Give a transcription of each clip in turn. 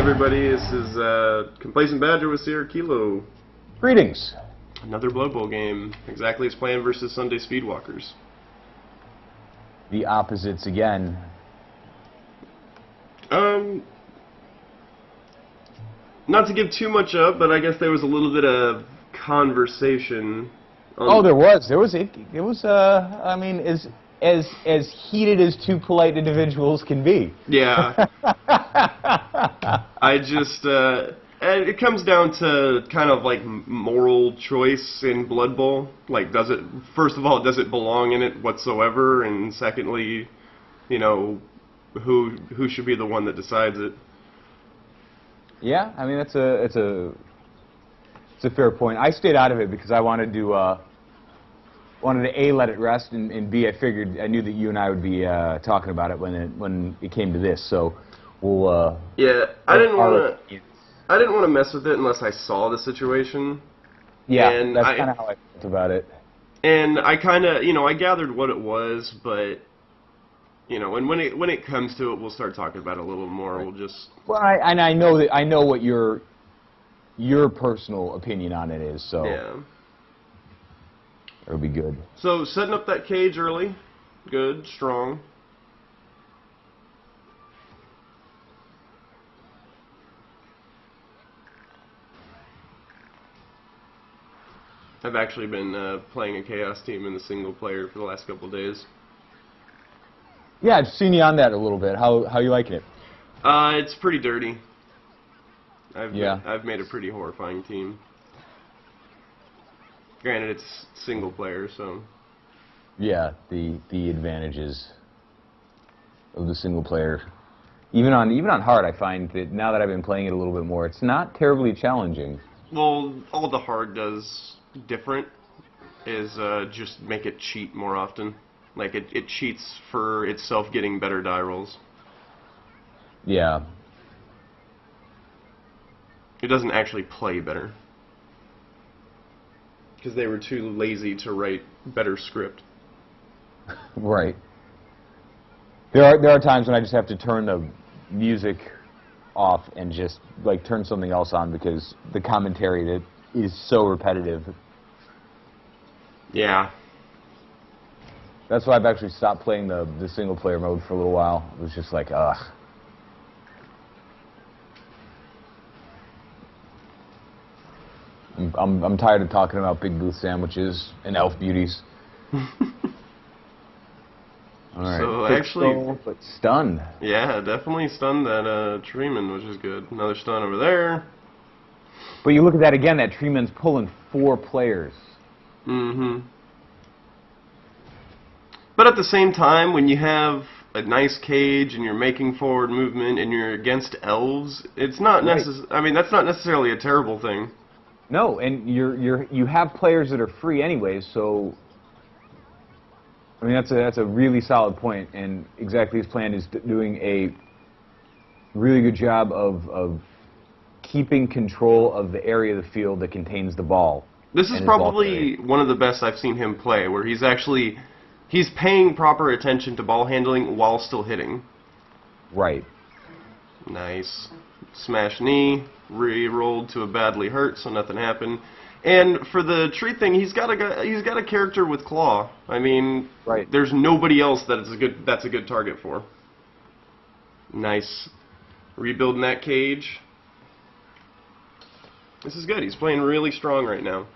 everybody, this is Complacent Badger with Sierra Kilo. Greetings. Another Blood Bowl game, exactly as planned versus Sunday Speedwalkers. The opposites again. Not to give too much up, but I guess there was a little bit of conversation. Oh, there was. It was. I mean, as heated as two polite individuals can be. Yeah. I just. It comes down to kind of like moral choice in Blood Bowl. Like, first of all, does it belong in it whatsoever? And secondly, you know, who should be the one that decides it? Yeah, I mean it's a fair point. I stayed out of it because I wanted to A, let it rest, and B, I knew that you and I would be talking about it when it came to this. So we'll. Yeah, I didn't want to mess with it unless I saw the situation. Yeah, and that's kind of how I felt about it. And I kind of, I gathered what it was, but, and when it comes to it, we'll start talking about it a little more. We'll just. Well, I know what your personal opinion on it is. So yeah, it'll be good. So setting up that cage early, good, strong. I've actually been playing a Chaos team in the single player for the last couple of days. Yeah, I've seen you on that a little bit. How you liking it? It's pretty dirty. Yeah. I've made a pretty horrifying team. Granted, it's single player, so. Yeah, the advantages of the single player. Even on hard, I find that now that I've been playing it a little bit more, it's not terribly challenging. Well, all the hard does different is just make it cheat more often. Like, it cheats for itself getting better die rolls. Yeah. It doesn't actually play better. Because they were too lazy to write better script. Right. There are times when I just have to turn the music off and just, like, turn something else on because the commentary that is so repetitive. Yeah. That's why I've actually stopped playing the single-player mode for a little while. It was just like, ugh. I'm tired of talking about big booth sandwiches and elf beauties. All right. So actually, but stunned. Yeah, definitely stunned that treeman, which is good. Another stun over there. But you look at that again. That treeman's pulling 4 players. Mm-hmm. But at the same time, when you have a nice cage and you're making forward movement and you're against elves, it's not I mean, that's not necessarily a terrible thing. No, and you have players that are free anyways, so I mean that's a really solid point, and exactly his plan is doing a really good job of keeping control of the area of the field that contains the ball. This is probably one of the best I've seen him play, where he's paying proper attention to ball handling while still hitting. Right. Nice. Smash knee, re-rolled to a badly hurt, so nothing happened. And for the tree thing, he's got a character with claw. I mean, right. There's nobody else that's a good target for. Nice. Rebuilding that cage. This is good. He's playing really strong right now.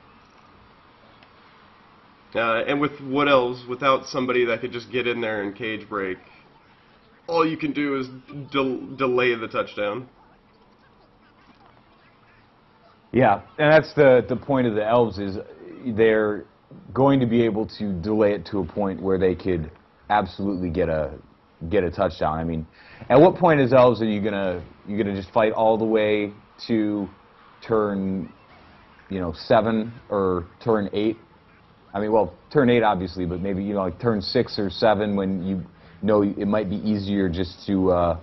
And with Wood Elves, without somebody that could just get in there and cage break, all you can do is delay the touchdown. Yeah, and that's the point of the elves, is they're going to be able to delay it to a point where they could absolutely get a touchdown. I mean, at what point as elves are you gonna just fight all the way to turn 7 or turn 8? I mean, well, turn 8 obviously, but maybe like turn 6 or 7 when you know it might be easier just to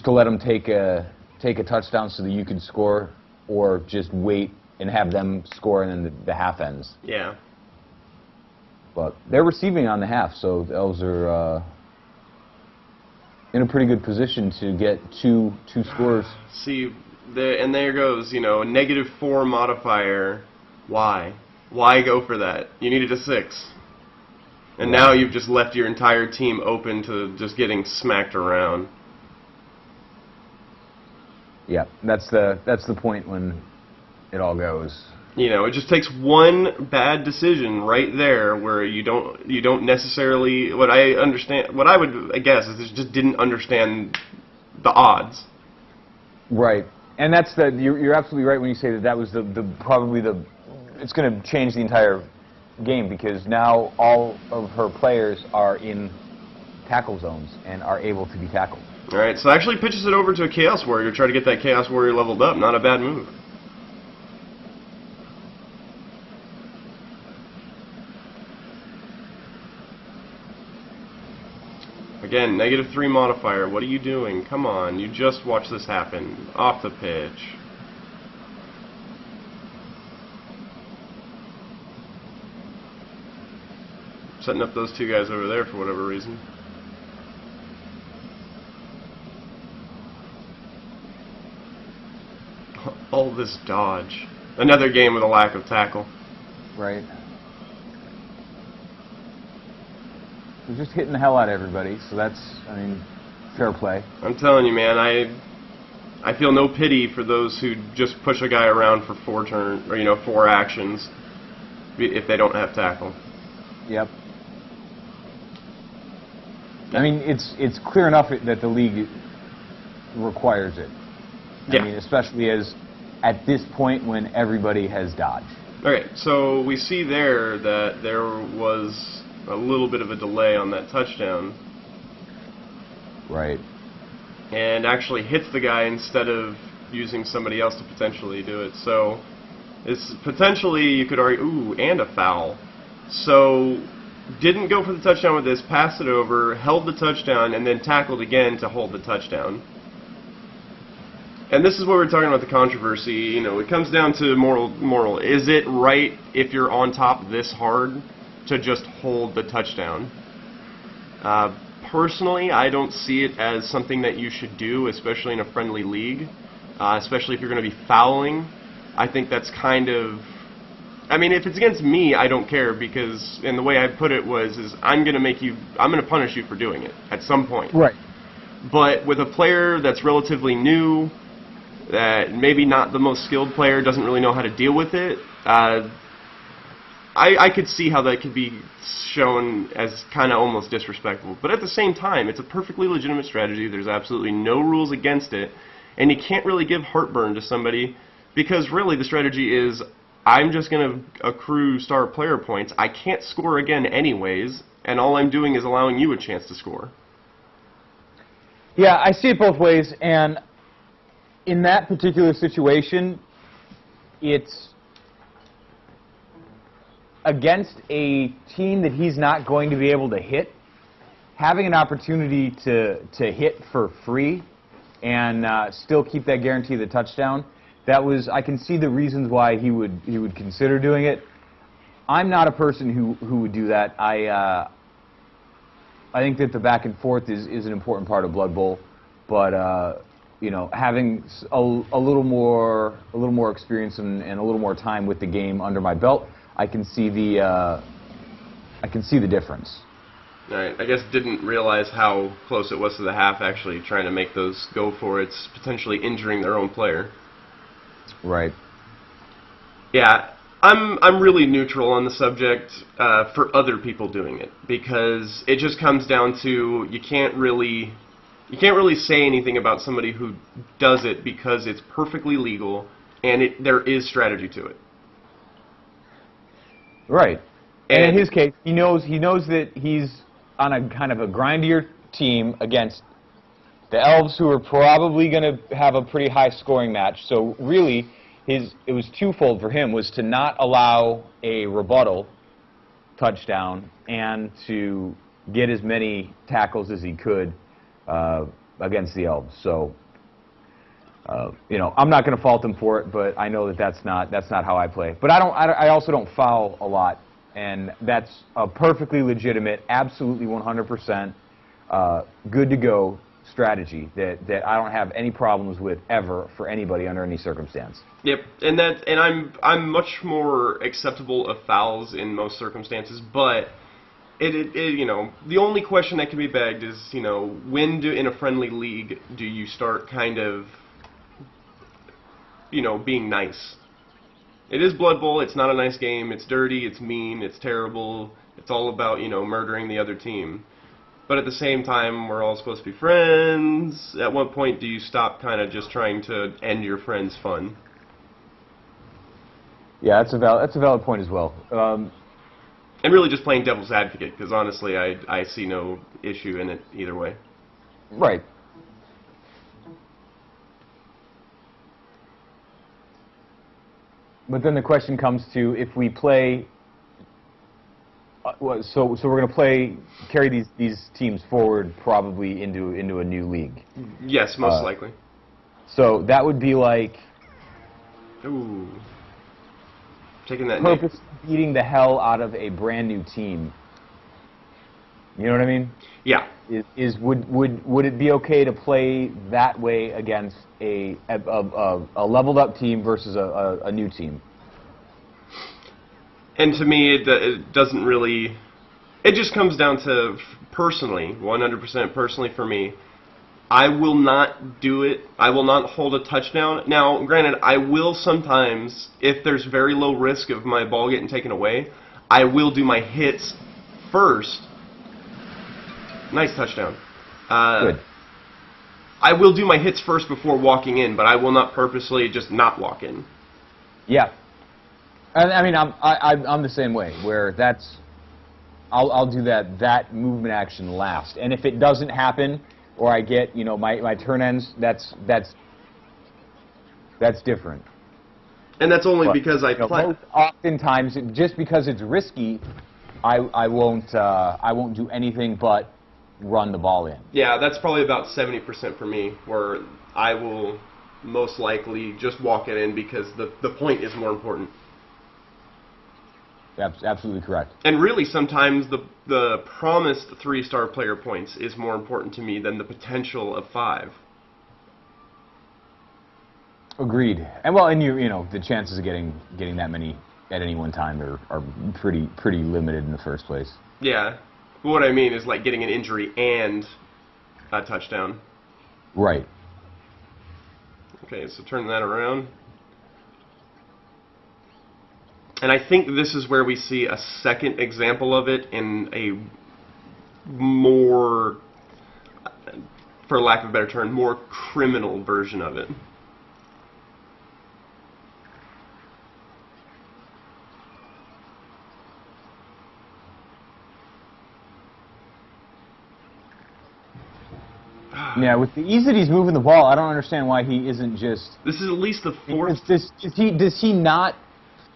let them take a touchdown so that you can score, or just wait and have them score and then the half ends. Yeah. But they're receiving on the half, so the elves are in a pretty good position to get two scores. See, and there goes, you know, a -4 modifier. Why? Why go for that? You needed a 6. And now you've just left your entire team open to just getting smacked around. Yeah, that's the point when it all goes. You know, it just takes one bad decision right there where you don't necessarily, what I would guess is it just didn't understand the odds. Right. And that's you're absolutely right when you say that was probably it's going to change the entire game, because now all of her players are in tackle zones and are able to be tackled. All right, so actually pitches it over to a Chaos Warrior to try to get that Chaos Warrior leveled up. Not a bad move. Again, -3 modifier. What are you doing? Come on, you just watch this happen. Off the pitch. Setting up those 2 guys over there for whatever reason. All this dodge. Another game with a lack of tackle. Right. We're just hitting the hell out of everybody, so that's, I mean, fair play. I'm telling you, man, I feel no pity for those who just push a guy around for 4 actions if they don't have tackle. Yep. I mean, it's clear enough that the league requires it. I mean, especially at this point when everybody has dodged. Okay, so we see there that there was a little bit of a delay on that touchdown. Right. And actually hits the guy instead of using somebody else to potentially do it. So it's potentially, you could argue, ooh, and a foul. So didn't go for the touchdown with this, passed it over, held the touchdown, and then tackled again to hold the touchdown. And this is what we're talking about, the controversy. You know, it comes down to moral. Is it right if you're on top this hard to just hold the touchdown? Personally, I don't see it as something that you should do, especially in a friendly league, especially if you're going to be fouling. I think that's kind of... I mean, if it's against me, I don't care, because, and the way I put it is I'm going to punish you for doing it at some point. Right. But with a player that's relatively new, that maybe not the most skilled player, doesn't really know how to deal with it, I could see how that could be shown as kind of almost disrespectful. But at the same time, it's a perfectly legitimate strategy. There's absolutely no rules against it. And you can't really give heartburn to somebody, because really the strategy is, I'm just going to accrue star player points. I can't score again anyways, and all I'm doing is allowing you a chance to score. Yeah, I see it both ways, and in that particular situation, it's against a team that he's not going to be able to hit. Having an opportunity to hit for free and still keep that guarantee of the touchdown, I can see the reasons why he would consider doing it. I'm not a person who would do that. I think that the back and forth is an important part of Blood Bowl, but you know, having a little more experience and a little more time with the game under my belt, I can see the difference. All right, I guess didn't realize how close it was to the half, actually trying to make those go for it, potentially injuring their own player. Right. Yeah, I'm really neutral on the subject for other people doing it, because it just comes down to you can't really say anything about somebody who does it, because it's perfectly legal and there is strategy to it. Right. And in his case, he knows that he's on a kind of a grindier team against the Elves, who are probably going to have a pretty high scoring match. So really, it was twofold for him, was to not allow a rebuttal touchdown and to get as many tackles as he could against the Elves. So, you know, I'm not going to fault him for it, but I know that that's not how I play. But I also don't foul a lot, and that's a perfectly legitimate, absolutely 100% good to go strategy that I don't have any problems with ever for anybody under any circumstance. Yep, and I'm much more acceptable of fouls in most circumstances, but it you know, the only question that can be begged is, you know, when in a friendly league do you start kind of, you know, being nice? It is Blood Bowl. It's not a nice game. It's dirty. It's mean. It's terrible. It's all about, you know, murdering the other team. But at the same time, we're all supposed to be friends. At what point do you stop kind of just trying to end your friend's fun? Yeah, that's a valid point as well. And really just playing devil's advocate, because honestly, I see no issue in it either way. Right. But then the question comes to, if we play, so we're going to carry these teams forward probably into a new league. Yes, most likely. So that would be like, ooh, taking that purpose beating the hell out of a brand new team. You know what I mean? Yeah. Would it be okay to play that way against a leveled up team versus a new team? And to me, it doesn't really. It just comes down to, personally, 100% personally for me, I will not do it. I will not hold a touchdown. Now, granted, I will sometimes, if there's very low risk of my ball getting taken away, I will do my hits first. Nice touchdown. Good. I will do my hits first before walking in, but I will not purposely just not walk in. Yeah. I mean, I'm the same way, where I'll do that movement action last. And if it doesn't happen, or I get, you know, my turn ends, that's different. And that's only because I play. Oftentimes, just because it's risky, I won't do anything but run the ball in. Yeah, that's probably about 70% for me, where I will most likely just walk it in because the point is more important. That's absolutely correct. And really, sometimes the promised 3-star player points is more important to me than the potential of 5. Agreed. And well, and you know, the chances of getting that many at any one time are pretty limited in the first place. Yeah. But what I mean is like getting an injury and a touchdown. Right. Okay, so turn that around. And I think this is where we see a second example of it in a more, for lack of a better term, more criminal version of it. Yeah, with the ease that he's moving the ball, I don't understand why he isn't just... This is at least the fourth... Does he not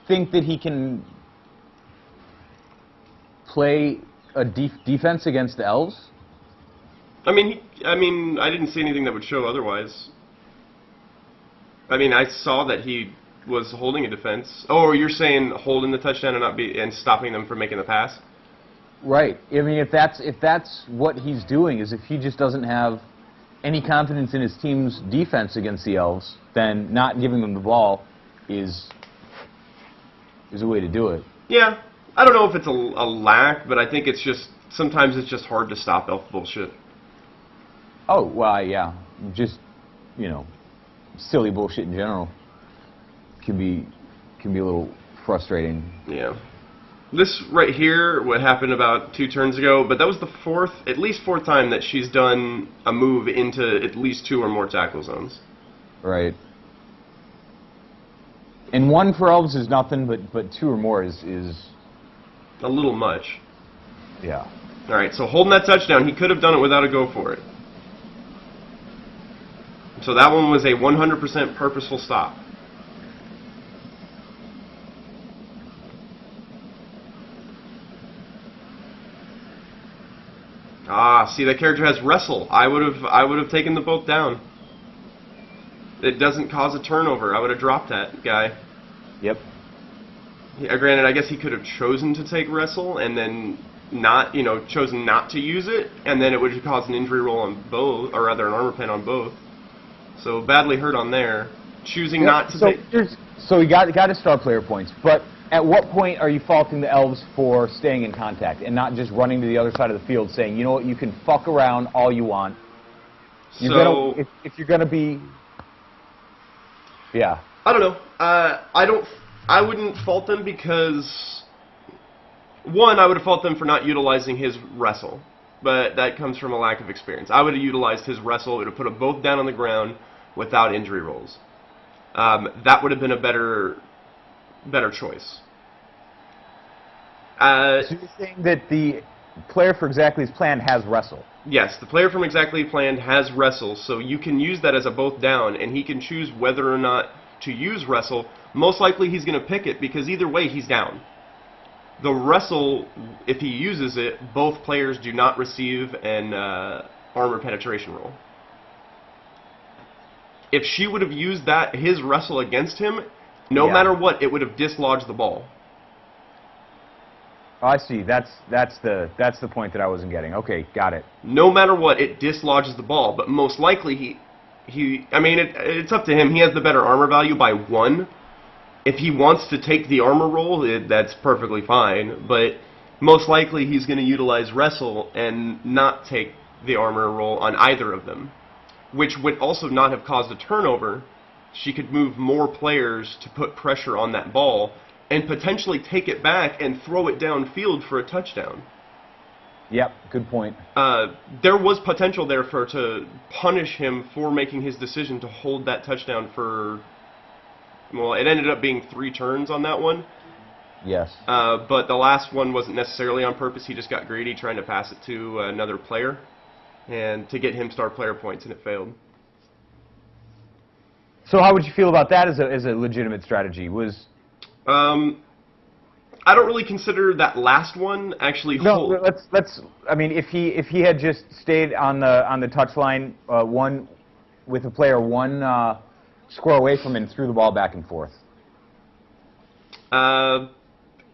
think that he can play a defense against the Elves? I mean, I didn't see anything that would show otherwise. I mean, I saw that he was holding a defense. Oh, you're saying holding the touchdown and stopping them from making the pass? Right. I mean, if that's what he's doing, is if he just doesn't have any confidence in his team's defense against the Elves, then not giving them the ball is a way to do it. Yeah. I don't know if it's a lack, but I think it's just, sometimes it's just hard to stop elf bullshit. Oh, well, yeah. Just, you know, silly bullshit in general can be a little frustrating. Yeah. This right here, what happened about 2 turns ago, but that was the at least fourth time that she's done a move into at least 2 or more tackle zones. Right. And 1 for Elves is nothing, but 2 or more is a little much. Yeah. All right, so holding that touchdown, he could have done it without a go for it. So that one was a 100% purposeful stop. Ah, see, that character has wrestle. I would have taken the both down. It doesn't cause a turnover. I would have dropped that guy. Yep. Yeah, granted, I guess he could have chosen to take wrestle and then, not, chosen not to use it, and then it would have caused an injury roll on both, or rather an armor pen on both. So badly hurt on there. Choosing not to take... So he got his star player points, but at what point are you faulting the elves for staying in contact and not just running to the other side of the field saying, you know what, you can fuck around all you want. If you're going to be... Yeah. I don't know. I wouldn't fault them because... One, I would have fault them for not utilizing his wrestle, but that comes from a lack of experience. I would have utilized his wrestle. It would have put them both down on the ground without injury rolls. That would have been a better choice. So you're saying that the player for Exactly's plan has wrestle? Yes, the player from Exactly Planned has wrestle, so you can use that as a both down, and he can choose whether or not to use wrestle. Most likely he's going to pick it because either way he's down. The wrestle, if he uses it, both players do not receive an armor penetration roll. If she would have used his wrestle against him, no matter what, it would have dislodged the ball. Oh, I see. That's the point that I wasn't getting. Okay, got it. No matter what, it dislodges the ball, but most likely it's up to him. He has the better armor value by 1. If he wants to take the armor roll, that's perfectly fine, but most likely he's going to utilize wrestle and not take the armor roll on either of them, which would also not have caused a turnover. She could move more players to put pressure on that ball and potentially take it back and throw it downfield for a touchdown. Yep, good point. There was potential there to punish him for making his decision to hold that touchdown for... Well, it ended up being 3 turns on that one. Yes. But the last one wasn't necessarily on purpose. He just got greedy trying to pass it to another player and to get him star player points, and it failed. So how would you feel about that as a legitimate strategy? I don't really consider that last one actually. No, let's. I mean, if he had just stayed on the touchline, one with a player one square away from him and threw the ball back and forth.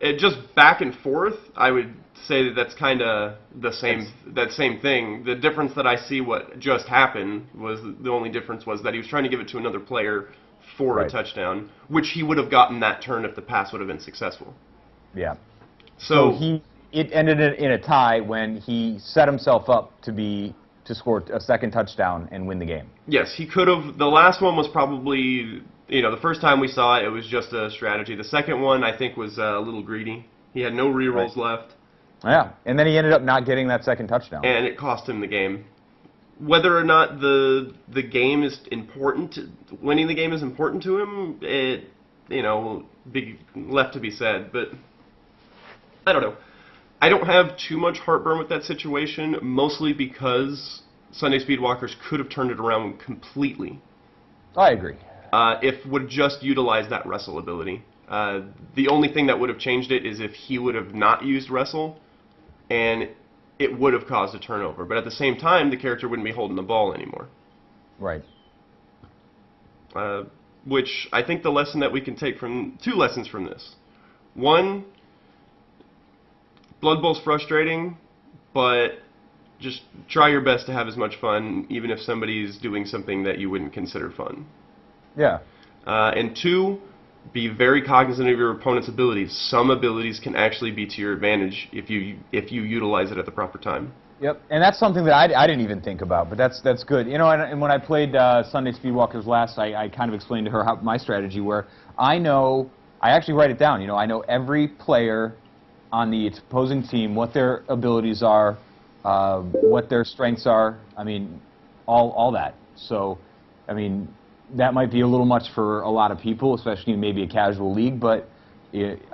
It just back and forth. I would say that's kind of the same. That same thing. The difference that I see what just happened was the only difference was that he was trying to give it to another player for a touchdown, which he would have gotten that turn if the pass would have been successful. Yeah. So it ended in a tie when he set himself up to score a second touchdown and win the game. Yes, he could have. The last one was probably, the first time we saw it, it was just a strategy. The second one, I think, was a little greedy. He had no rerolls left. Yeah, and then he ended up not getting that second touchdown. And it cost him the game. Whether or not the game is important, winning the game is important to him, it, be left to be said. But I don't know. I don't have too much heartburn with that situation, mostly because Sunday Speedwalkers could have turned it around completely. I agree. If would just utilize that wrestle ability. The only thing that would have changed it is if he would have not used wrestle, and it would have caused a turnover. But at the same time, the character wouldn't be holding the ball anymore. Right. Which I think the lesson that we can take from... 2 lessons from this. 1, Blood Bowl's frustrating, but just try your best to have as much fun, even if somebody's doing something that you wouldn't consider fun. Yeah. And 2, be very cognizant of your opponent's abilities. Some abilities can actually be to your advantage if you utilize it at the proper time. Yep, and that's something that I didn't even think about, but that's good. And when I played Sunday Speedwalkers last, I kind of explained to her my strategy, where I actually write it down. I know every player on the opposing team, what their abilities are, what their strengths are. I mean, all that. So, I mean, that might be a little much for a lot of people, especially in maybe a casual league, but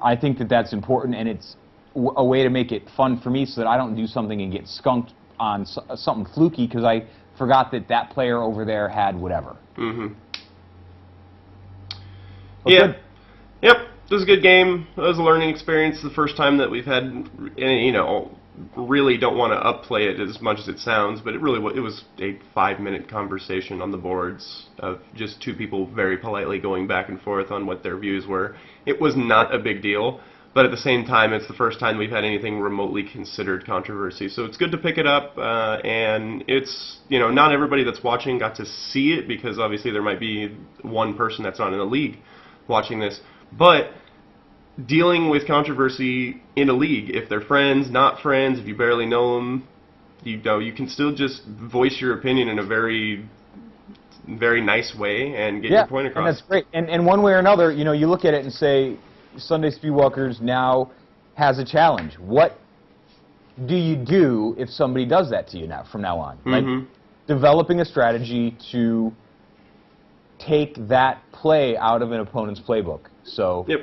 I think that that's important, and it's a way to make it fun for me so that I don't do something and get skunked on something fluky because I forgot that player over there had whatever. Mm-hmm. Yeah. Good. Yep. It was a good game. It was a learning experience. The first time that we've had, really don't want to upplay it as much as it sounds, but it was a 5-minute conversation on the boards of just 2 people very politely going back and forth on what their views were. It was not a big deal, But at the same time, it's the first time we've had anything remotely considered controversy. So it's good to pick it up, and it's, you know, not everybody that's watching got to see it, because obviously there might be one person that's not in a league watching this. But dealing with controversy in a league, if they're friends, not friends, if you barely know them, you know, you can still just voice your opinion in a very, very nice way and get your point across. And that's great. And one way or another, you know, you look at it and say, Sunday Speedwalkers now has a challenge. What do you do if somebody does that to you now, from now on? Like, developing a strategy to take that play out of an opponent's playbook. So, you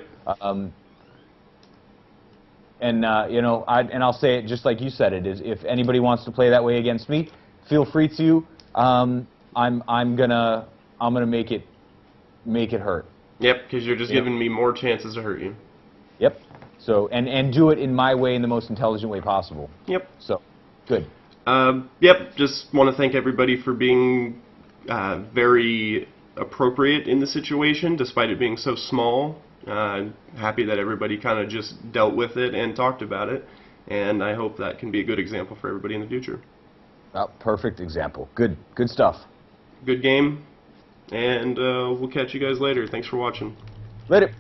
know, I'll say it just like you said it is. If anybody wants to play that way against me, feel free to. I'm gonna make it hurt. Yep, because you're just giving me more chances to hurt you. Yep. So and do it in my way, in the most intelligent way possible. Yep. So, good. Yep. Just want to thank everybody for being very appropriate in the situation, despite it being so small. Happy that everybody kind of just dealt with it and talked about it, and I hope that can be a good example for everybody in the future. Perfect example. Good stuff. Good game, and we'll catch you guys later. Thanks for watching. Later.